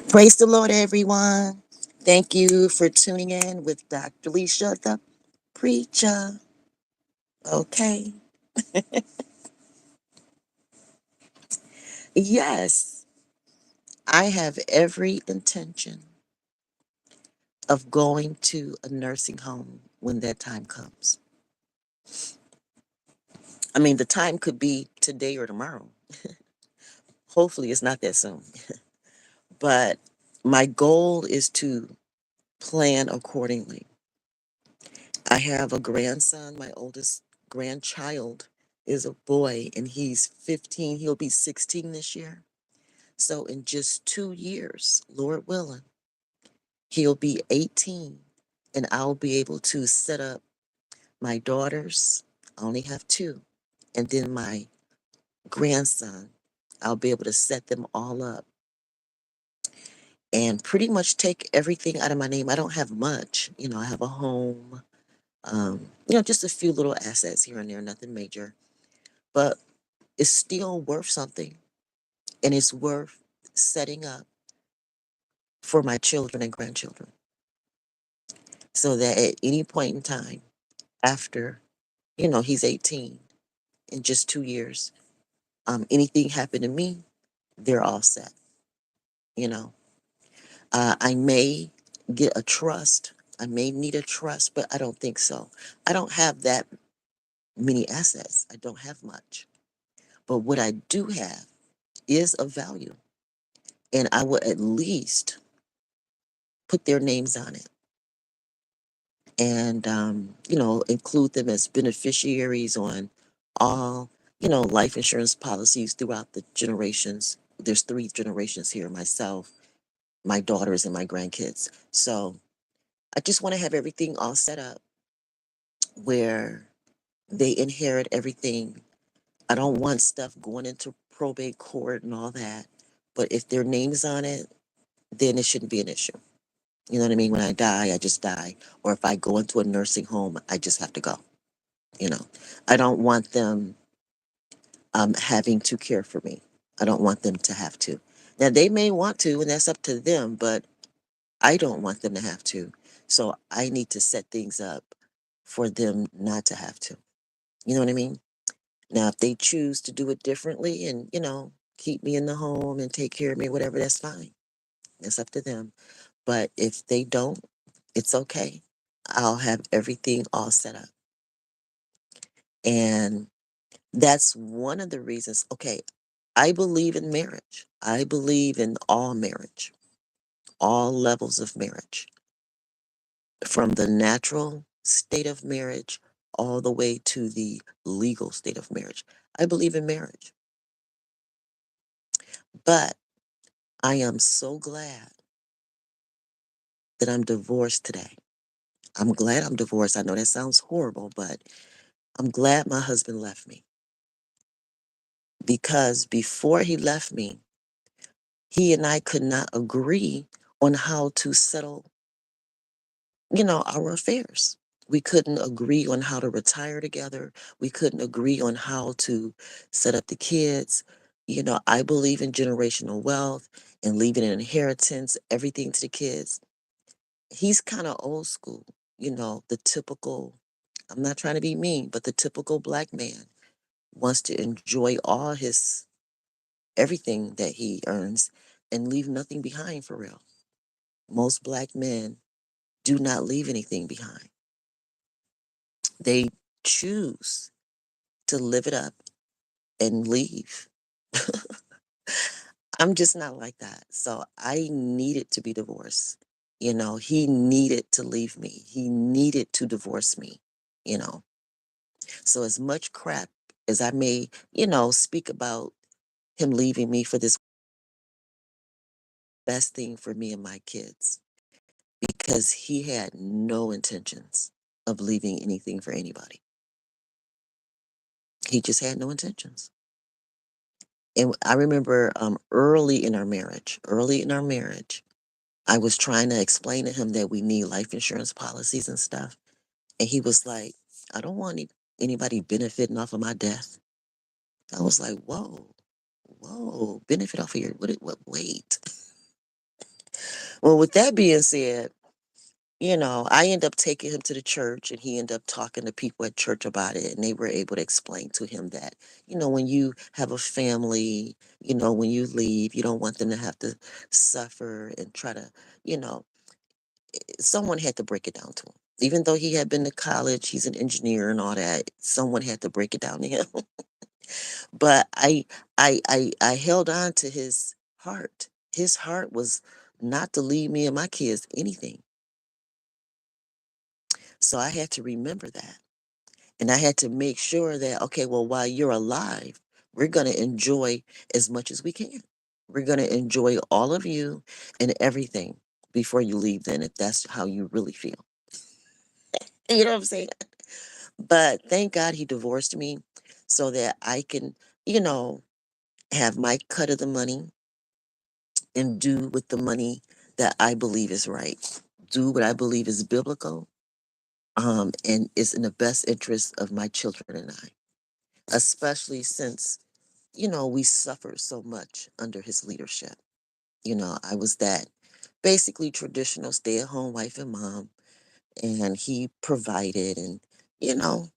Praise the Lord, everyone. Thank you for tuning in with Dr. Leisha, the preacher. Okay. Yes, I have every intention of going to a nursing home when that time comes. I mean, the time could be today or tomorrow. Hopefully, it's not that soon. But my goal is to plan accordingly. I have a grandson. My oldest grandchild is a boy, and he's 15. He'll be 16 this year. So, in just 2 years, Lord willing, he'll be 18, and I'll be able to set up my daughters. I only have two. And then my grandson, I'll be able to set them all up and pretty much take everything out of my name. I don't have much. I have a home, just a few little assets here and there, nothing major. But it's still worth something, and it's worth setting up for my children and grandchildren so that at any point in time after he's 18, in just 2 years, anything happened to me, they're all set. you know I may get a trust. I may need a trust, but I don't think so. I don't have that many assets. I don't have much, but what I do have is of value, and I would at least put their names on it, and include them as beneficiaries on all life insurance policies throughout the generations. There's 3 generations here: myself, my daughters, and my grandkids. So I just want to have everything all set up where they inherit everything. I don't want stuff going into probate court and all that, but if their name's on it, then it shouldn't be an issue. You know what I mean? When I die, I just die. Or if I go into a nursing home, I just have to go. You know, I don't want them having to care for me. I don't want them to have to. Now, they may want to, and that's up to them, but I don't want them to have to. So I need to set things up for them not to have to. You know what I mean? Now, if they choose to do it differently and, keep me in the home and take care of me, whatever, that's fine. That's up to them. But if they don't, it's okay. I'll have everything all set up. And that's one of the reasons. Okay, I believe in marriage. I believe in all marriage, all levels of marriage, from the natural state of marriage all the way to the legal state of marriage. I believe in marriage. But I am so glad that I'm divorced today. I'm glad I'm divorced. I know that sounds horrible, but I'm glad my husband left me, because before he left me, he and I could not agree on how to settle, our affairs. We couldn't agree on how to retire together. We couldn't agree on how to set up the kids. I believe in generational wealth and leaving an inheritance, everything to the kids. He's kind of old school, the typical, I'm not trying to be mean, but the typical black man wants to enjoy all his everything that he earns and leave nothing behind for real. Most black men do not leave anything behind. They choose to live it up and leave. I'm just not like that. So I needed to be divorced. He needed to leave me. He needed to divorce me, you know. So as much crap as I may, speak about him leaving me for this, best thing for me and my kids, because he had no intentions of leaving anything for anybody. He just had no intentions. And I remember early in our marriage, I was trying to explain to him that we need life insurance policies and stuff. And he was like, I don't want anybody benefiting off of my death. I was like, whoa, benefit off of your, wait. Well, with that being said, I end up taking him to the church and he ended up talking to people at church about it. And they were able to explain to him that, when you have a family, when you leave, you don't want them to have to suffer and try to, you know, someone had to break it down to him. Even though he had been to college, he's an engineer and all that, someone had to break it down to him. But I held on to his heart. His heart was not to leave me and my kids anything. So I had to remember that. And I had to make sure that, okay, well, while you're alive, we're going to enjoy as much as we can. We're going to enjoy all of you and everything before you leave, then, if that's how you really feel. You know what I'm saying? But thank God he divorced me so that I can, you know, have my cut of the money and do with the money that I believe is right. Do what I believe is biblical, and is in the best interest of my children and I, especially since, we suffered so much under his leadership. I was that basically traditional stay at home wife and mom, and he provided, and, you know,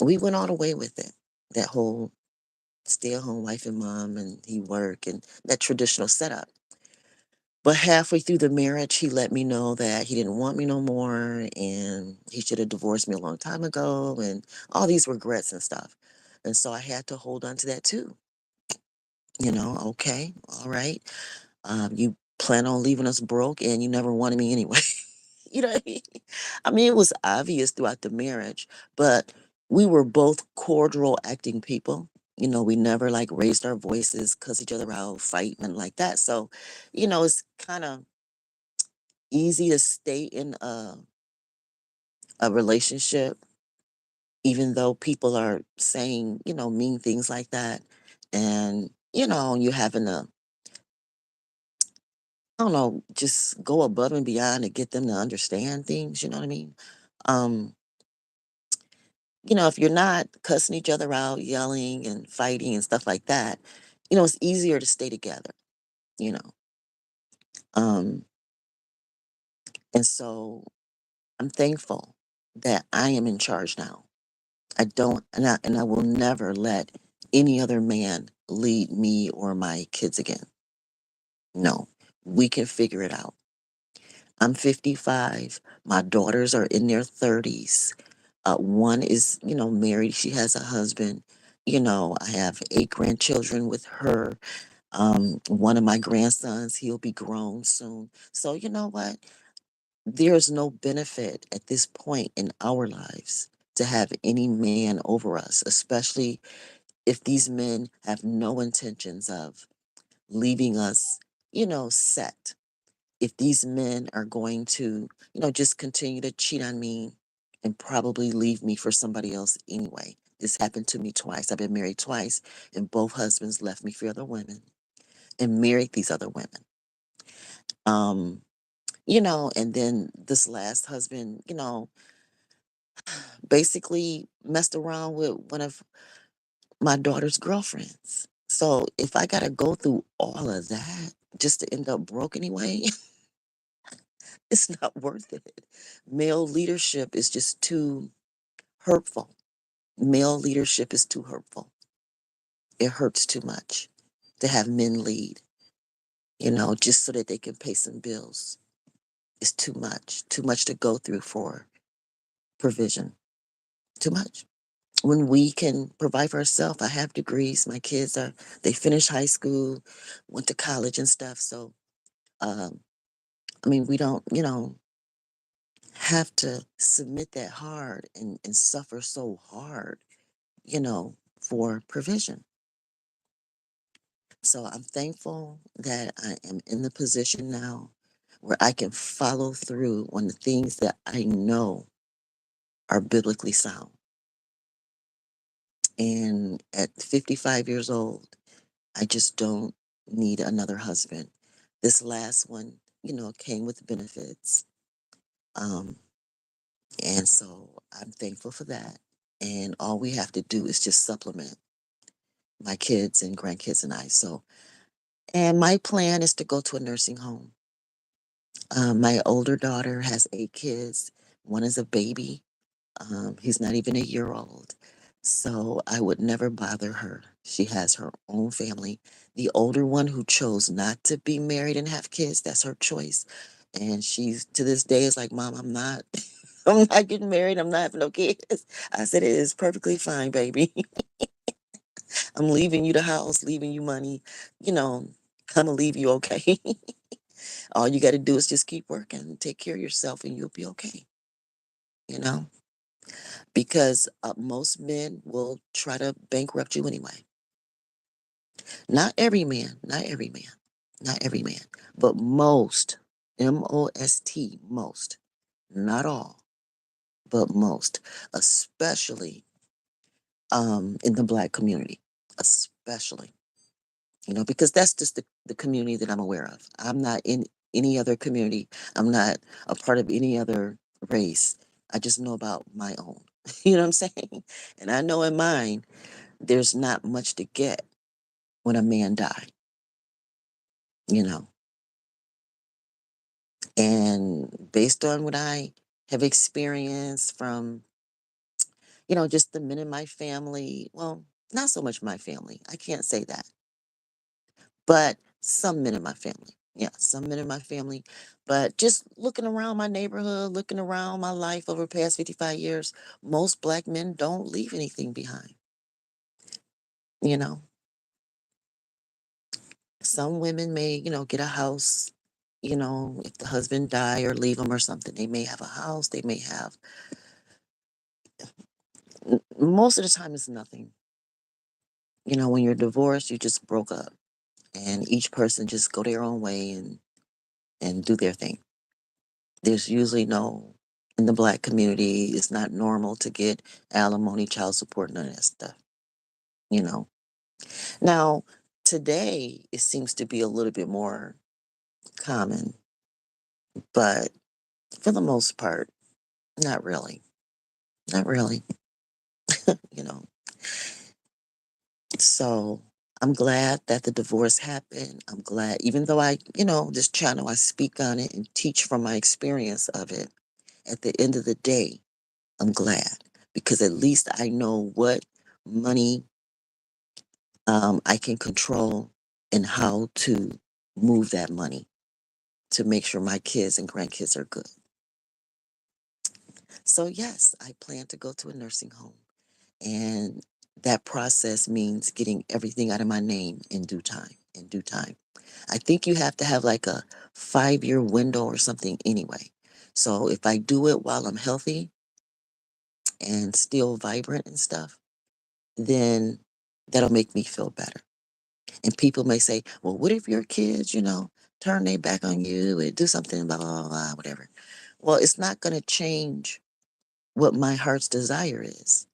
we went all the way with it. That whole stay at home wife and mom, and he work, and that traditional setup. But halfway through the marriage, he let me know that he didn't want me no more and he should have divorced me a long time ago and all these regrets and stuff. And so I had to hold on to that too. Okay, all right. You plan on leaving us broke and you never wanted me anyway. You know what I mean? I mean, it was obvious throughout the marriage, but we were both cordial acting people. We never like raised our voices, cuss each other out, fight, and like that. So, it's kind of easy to stay in a relationship, even though people are saying, mean things like that. And, you having to, I don't know, just go above and beyond to get them to understand things, you know what I mean? Um, if you're not cussing each other out, yelling and fighting and stuff like that, it's easier to stay together, you know. Um, and so I'm thankful that I am in charge now. I don't, and I will never let any other man lead me or my kids again. No, we can figure it out. I'm 55. My daughters are in their 30s. One is, married. She has a husband. I have 8 grandchildren with her. One of my grandsons, he'll be grown soon. So you know what? There's no benefit at this point in our lives to have any man over us, especially if these men have no intentions of leaving us, set. If these men are going to, just continue to cheat on me and probably leave me for somebody else anyway. This happened to me twice. I've been married twice, and both husbands left me for other women and married these other women. Um, and then this last husband, basically messed around with one of my daughter's girlfriends. So if I got to go through all of that just to end up broke anyway, it's not worth it. Male leadership is just too hurtful. Male leadership is too hurtful. It hurts too much to have men lead, just so that they can pay some bills. It's too much to go through for provision. Too much. When we can provide for ourselves, I have degrees. My kids they finished high school, went to college and stuff. So, um, I mean, we don't, have to submit that hard and suffer so hard, for provision. So I'm thankful that I am in the position now where I can follow through on the things that I know are biblically sound. And at 55 years old, I just don't need another husband. This last one, came with benefits. Um, and so I'm thankful for that. And all we have to do is just supplement my kids and grandkids and I. So, and my plan is to go to a nursing home. My older daughter has 8 kids. One is a baby. He's not even a year old. So I would never bother her. She has her own family. The older one who chose not to be married and have kids, that's her choice. And she's to this day is like, Mom, I'm not I'm not getting married. I'm not having no kids. I said, it is perfectly fine, baby. I'm leaving you the house, leaving you money. You know, I'm gonna leave you okay. All you got to do is just keep working, take care of yourself, and you'll be okay. You know, because most men will try to bankrupt you anyway. Not every man, not every man, not every man, but most, most, most, not all, but most, especially in the black community, especially. Because that's just the community that I'm aware of. I'm not in any other community. I'm not a part of any other race. I just know about my own. You know what I'm saying? And I know in mine, there's not much to get when a man die, you know. And based on what I have experienced from, just the men in my family, well, not so much my family. I can't say that. But some men in my family. Yeah, some men in my family. But just looking around my neighborhood, looking around my life over the past 55 years, most black men don't leave anything behind. You know, some women may, get a house, if the husband die or leave them or something. They may have a house, they may have, most of the time it's nothing. When you're divorced, you just broke up and each person just go their own way and do their thing. There's usually no, in the black community, it's not normal to get alimony, child support, none of that stuff, you know. Now, today, it seems to be a little bit more common, but for the most part, not really. Not really, you know. So I'm glad that the divorce happened. I'm glad, even though this channel, I speak on it and teach from my experience of it. At the end of the day, I'm glad because at least I know what money I can control and how to move that money to make sure my kids and grandkids are good. So, yes, I plan to go to a nursing home. And that process means getting everything out of my name in due time. In due time. I think you have to have like a 5-year window or something anyway. So, if I do it while I'm healthy and still vibrant and stuff, then that'll make me feel better. And people may say, well, what if your kids, turn their back on you and do something, blah, blah, blah, blah, whatever. Well, it's not going to change what my heart's desire is.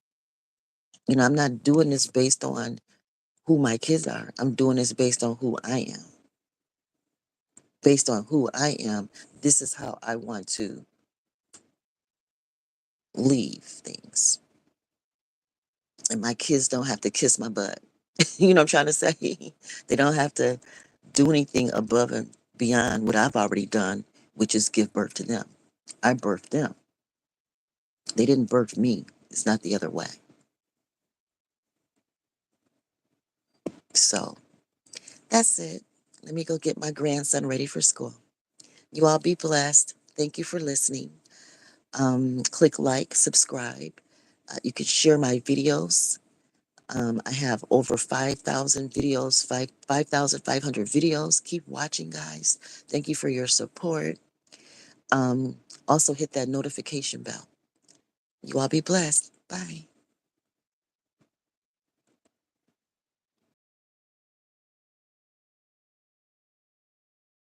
I'm not doing this based on who my kids are. I'm doing this based on who I am. Based on who I am, this is how I want to leave things. And my kids don't have to kiss my butt. You know what I'm trying to say? They don't have to do anything above and beyond what I've already done, which is give birth to them. I birthed them. They didn't birth me. It's not the other way. So that's it. Let me go get my grandson ready for school. You all be blessed. Thank you for listening. Click like, subscribe. You can share my videos. I have over 5,000 videos, 5,500 videos. Keep watching, guys. Thank you for your support. Um, Also, hit that notification bell. You all be blessed. Bye.